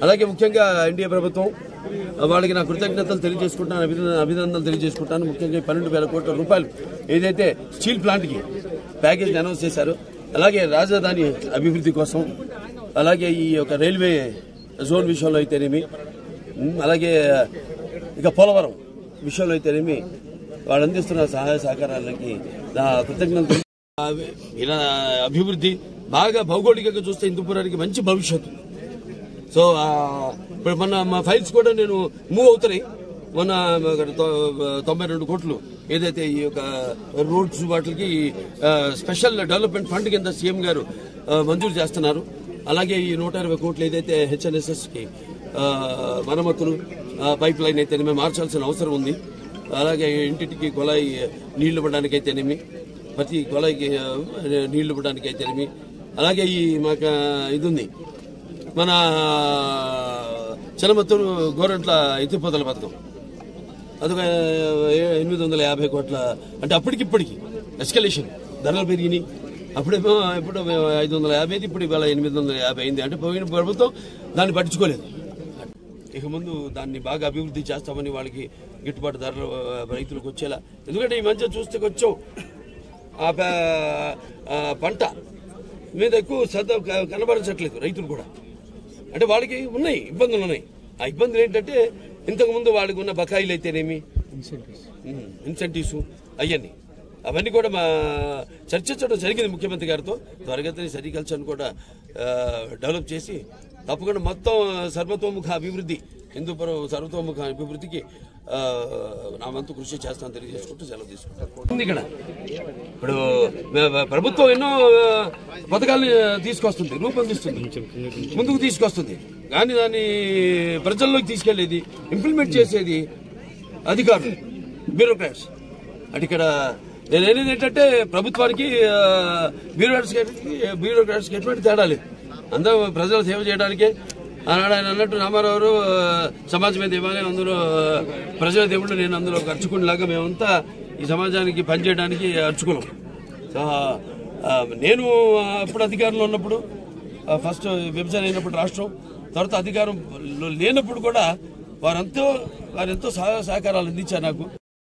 అలాగే ముఖ్యంగా ఎన్డీఏ ప్రభుత్వం వాళ్ళకి నా కృతజ్ఞతలు తెలియజేసుకుంటాను, అభినందనలు తెలియజేసుకుంటాను. ముఖ్యంగా 12,000 కోట్ల రూపాయలు ఏదైతే స్టీల్ ప్లాంట్కి ప్యాకేజ్ అనౌన్స్ చేశారో, అలాగే రాజధాని అభివృద్ధి కోసం, అలాగే ఈ యొక్క రైల్వే జోన్ విషయంలో అయితేనేమి, అలాగే ఇక పోలవరం విషయంలో అయితేనేమి వాళ్ళు అందిస్తున్న సహాయ సహకారాలకి నా కృతజ్ఞతలు. అభివృద్ధి బాగా భౌగోళికంగా చూస్తే హిందూపురానికి మంచి భవిష్యత్తు. సో ఇప్పుడు మొన్న మా ఫైల్స్ కూడా నేను మూవ్ అవుతున్నాయి. మొన్న 92 కోట్లు ఏదైతే ఈ యొక్క రోడ్స్ వాటికి స్పెషల్ డెవలప్మెంట్ ఫండ్ కింద సీఎం గారు మంజూరు చేస్తున్నారు. అలాగే ఈ 120 కోట్లు ఏదైతే హెచ్ఎన్ఎస్ఎస్కి మరమ్మతులు పైప్ లైన్ అయితేనేమి మార్చాల్సిన అవసరం ఉంది. అలాగే ఇంటింటికి కుళాయి నీళ్లు ఇవ్వడానికి అయితేనేమి, ప్రతి కుళాయికి నీళ్లు ఇవ్వడానికి అయితేనేమి, అలాగే ఈ మాకు ఇది ఉంది మన చలమత్తూరు గోరంట్ల ఎత్తిపోతల పథకం, అదొక 850 కోట్ల. అంటే అప్పటికిప్పటికి ఎస్కలేషన్ ధరలు పెరిగినాయి. అప్పుడేమో ఇప్పుడు 550, ఇప్పుడు ఇవాళ 850 అయింది. అంటే పోయిన ప్రభుత్వం దాన్ని పట్టించుకోలేదు. ఇక ముందు దాన్ని బాగా అభివృద్ధి చేస్తామని వాళ్ళకి గిట్టుబాటు ధరలు రైతులకు వచ్చేలా. ఎందుకంటే ఈ మధ్య చూస్తే కొంచెం పంట మీద ఎక్కువ శ్రద్ధ కనబరచట్లేదు రైతులు కూడా. అంటే వాళ్ళకి ఉన్నాయి ఇబ్బందులు ఉన్నాయి. ఆ ఇబ్బందులు ఏంటంటే ఇంతకుముందు వాళ్ళకి ఉన్న బకాయిలు అయితేనేమి, ఇన్సెంటివ్స్ అవన్నీ కూడా మా చర్చించడం జరిగింది ముఖ్యమంత్రి గారితో. త్వరగతిని సెరికల్చర్ను కూడా డెవలప్ చేసి తప్పకుండా మొత్తం సర్వతోముఖ అభివృద్ధి, హిందూపురం సర్వతోముఖ అభివృద్ధికి నా వంతు కృషి చేస్తాను తెలియజేసుకుంటూ సెలవు తీసుకుంటాను. ఇక్కడ ఇప్పుడు ప్రభుత్వం ఎన్నో పథకాలను తీసుకొస్తుంది, రూపొందిస్తుంది, ముందుకు తీసుకొస్తుంది. కానీ దాన్ని ప్రజల్లోకి తీసుకెళ్లేది, ఇంప్లిమెంట్ చేసేది అధికారులు, బ్యూరోక్రాట్స్. అంటే ఇక్కడ నేను అనేది ఏంటంటే ప్రభుత్వానికి బ్యూరోక్రాట్స్కి ఎటువంటి తేడా లేదు. అందరూ ప్రజల సేవ చేయడానికే. ఆనాడు ఆయన అన్నట్టు రామారావు సమాజమే దేవాలే, అందులో ప్రజల దేవుళ్ళు, నేను అందులో అర్చుకునేలాగా మేమంతా ఈ సమాజానికి పనిచేయడానికి అర్చుకున్నాం. సో నేను అప్పుడు అధికారంలో ఉన్నప్పుడు, ఫస్ట్ విభజన అయినప్పుడు రాష్ట్రం, తర్వాత అధికారం లేనప్పుడు కూడా వారెంతో సహకారాలు అందించారు నాకు.